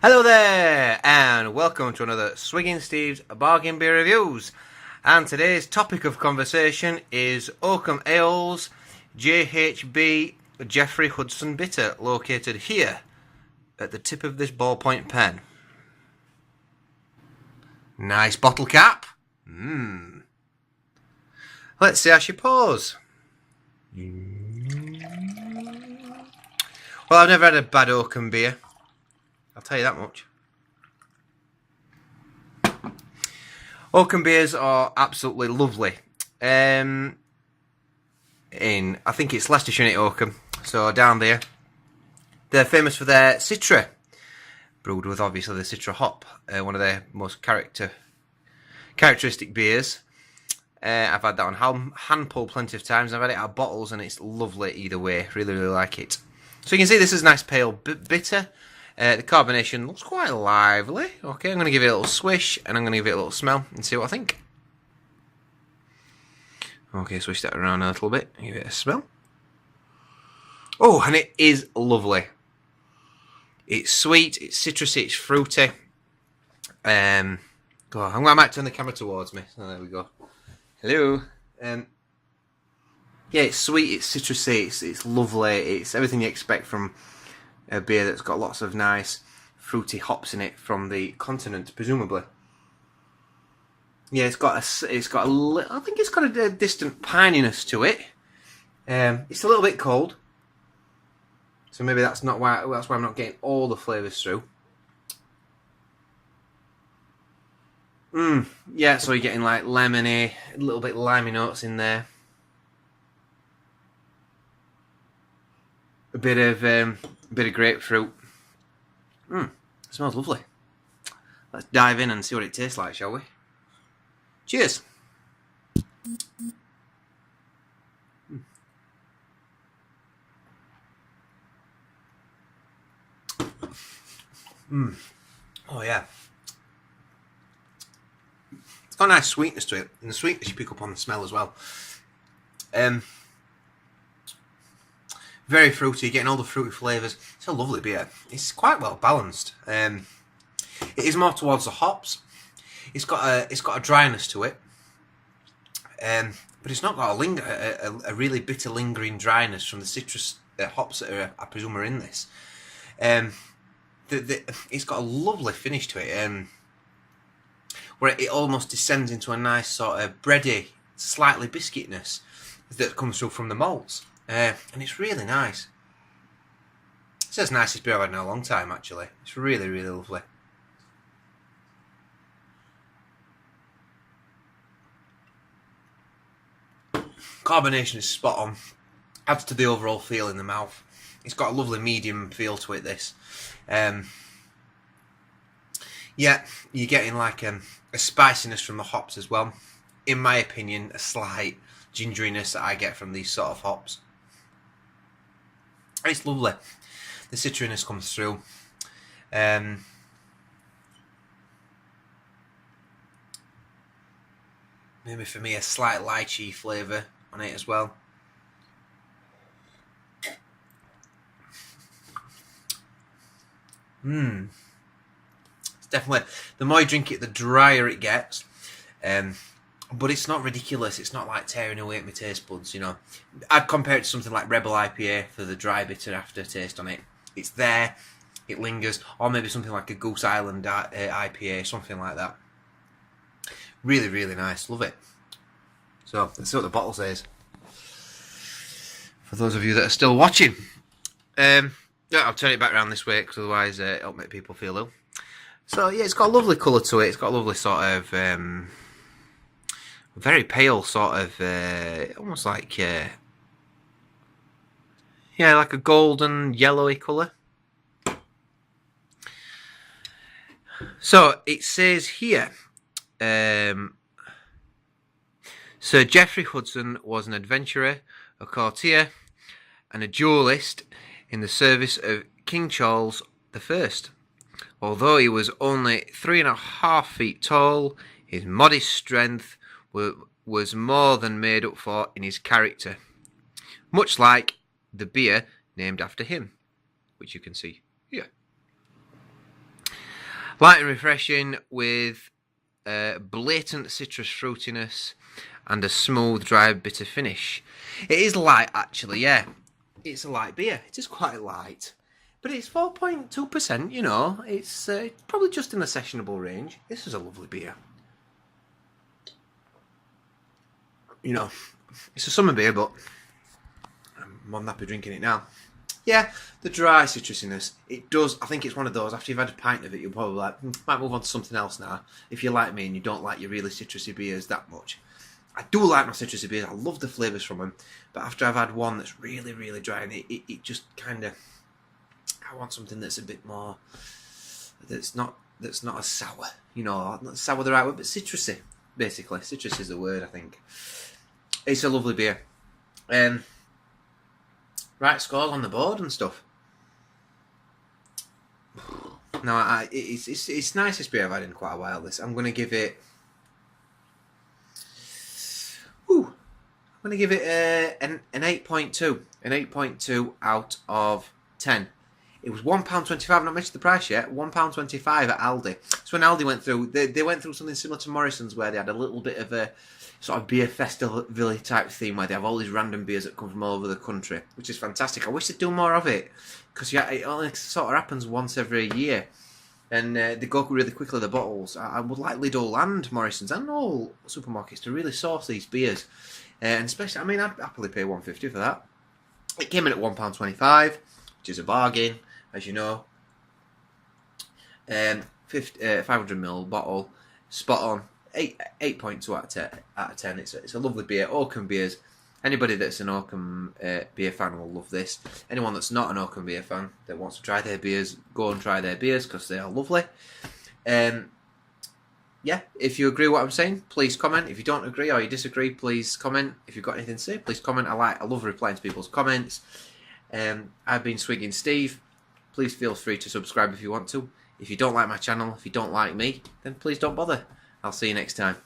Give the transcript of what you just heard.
Hello there, and welcome to another Swiggin Steve's Bargain Beer Reviews. And today's topic of conversation is Oakham Ales JHB Jeffrey Hudson Bitter, located here at the tip of this ballpoint pen. Nice bottle cap. Let's see how she pours. Well, I've never had a bad Oakham beer, I'll tell you that much. Oakham beers are absolutely lovely. I think it's Leicestershire at Oakham, so down there. They're famous for their Citra, brewed with obviously the Citra hop, one of their most characteristic beers. I've had that on hand pull plenty of times. I've had it out of bottles and it's lovely either way. Really, really like it. So you can see this is nice pale bitter. The carbonation looks quite lively. Okay, I'm going to give it a little swish and I'm going to give it a little smell and see what I think. Okay, swish that around a little bit. Give it a smell. Oh, and it is lovely. It's sweet, it's citrusy, it's fruity. I might turn the camera towards me. Oh, there we go. Hello. Yeah, it's sweet, it's citrusy, it's lovely. It's everything you expect from a beer that's got lots of nice fruity hops in it from the continent, presumably. Yeah, I think it's got a distant pininess to it. It's a little bit cold, so maybe that's why I'm not getting all the flavours through. Yeah, so you're getting like lemony, a little bit limey notes in there. A bit of grapefruit. It smells lovely. Let's dive in and see what it tastes like, shall we? Cheers. Oh yeah. It's got a nice sweetness to it, and the sweetness you pick up on the smell as well. Very fruity, getting all the fruity flavours. It's a lovely beer. It's quite well balanced. It is more towards the hops. It's got a dryness to it, but it's not got a really bitter lingering dryness from the citrus hops that I presume are in this. It's got a lovely finish to it, where it almost descends into a nice sort of bready, slightly biscuitness that comes through from the malts. And it's really nice. It's the nicest beer I've had in a long time, actually. It's really, really lovely. Carbonation is spot on. Adds to the overall feel in the mouth. It's got a lovely medium feel to it, this. Yeah, you're getting like a spiciness from the hops as well. In my opinion, a slight gingeriness that I get from these sort of hops. It's lovely. The citriness comes through. Maybe for me a slight lychee flavour on it as well. It's definitely, the more you drink it, the drier it gets. But it's not ridiculous. It's not like tearing away at my taste buds, you know. I'd compare it to something like Rebel IPA for the dry bitter aftertaste on it. It's there, it lingers, or maybe something like a Goose Island IPA, something like that. Really, really nice. Love it. So, let's see what the bottle says. For those of you that are still watching. Yeah, I'll turn it back around this way, because otherwise it'll make people feel ill. So, yeah, it's got a lovely colour to it. It's got a lovely sort of... very pale sort of, almost like, yeah, like a golden yellowy colour. So it says here, Sir Geoffrey Hudson was an adventurer, a courtier, and a duellist in the service of King Charles I. Although he was only 3.5 feet tall, his modest strength was more than made up for in his character, much like the beer named after him, which you can see here. Light and refreshing with blatant citrus fruitiness and a smooth, dry, bitter finish. It is light, actually, yeah. It's a light beer. It is quite light. But it's 4.2%, you know. It's probably just in a sessionable range. This is a lovely beer. You know, it's a summer beer, but I'm more than happy drinking it now. Yeah, the dry citrusiness, it does. I think it's one of those, after you've had a pint of it, you'll probably like, might move on to something else now. If you're like me and you don't like your really citrusy beers that much. I do like my citrusy beers, I love the flavours from them. But after I've had one that's really, really dry, and it just kind of, I want something that's a bit more, that's not as sour. You know, not sour the right word, but citrusy, basically. Citrus is the word, I think. It's a lovely beer. Right scores on the board and stuff. No, it's nicest beer I've had in quite a while. This I'm going to give it. I'm going to give it an 8.2. An 8.2 out of 10. It was £1.25. I've not mentioned the price yet. £1.25 at Aldi. So when Aldi went through, they went through something similar to Morrison's, where they had a little bit of a sort of beer festival type theme, where they have all these random beers that come from all over the country, which is fantastic. I wish they'd do more of it, because it only sort of happens once every year, and they go really quickly, the bottles. I would like Lidl and Morrison's and all supermarkets to really source these beers, and especially, I mean, I'd happily pay £1.50 for that. It came in at £1.25, which is a bargain, as you know. 500ml bottle, spot on. 8.2 out of 10. It's a lovely beer. Oakham beers. Anybody that's an Oakham beer fan will love this. Anyone that's not an Oakham beer fan that wants to try their beers, go and try their beers, because they are lovely. Yeah, if you agree with what I'm saying, please comment. If you don't agree or you disagree, please comment. If you've got anything to say, please comment. I love replying to people's comments. I've been Swiggin Steve. Please feel free to subscribe if you want to. If you don't like my channel, if you don't like me, then please don't bother. I'll see you next time.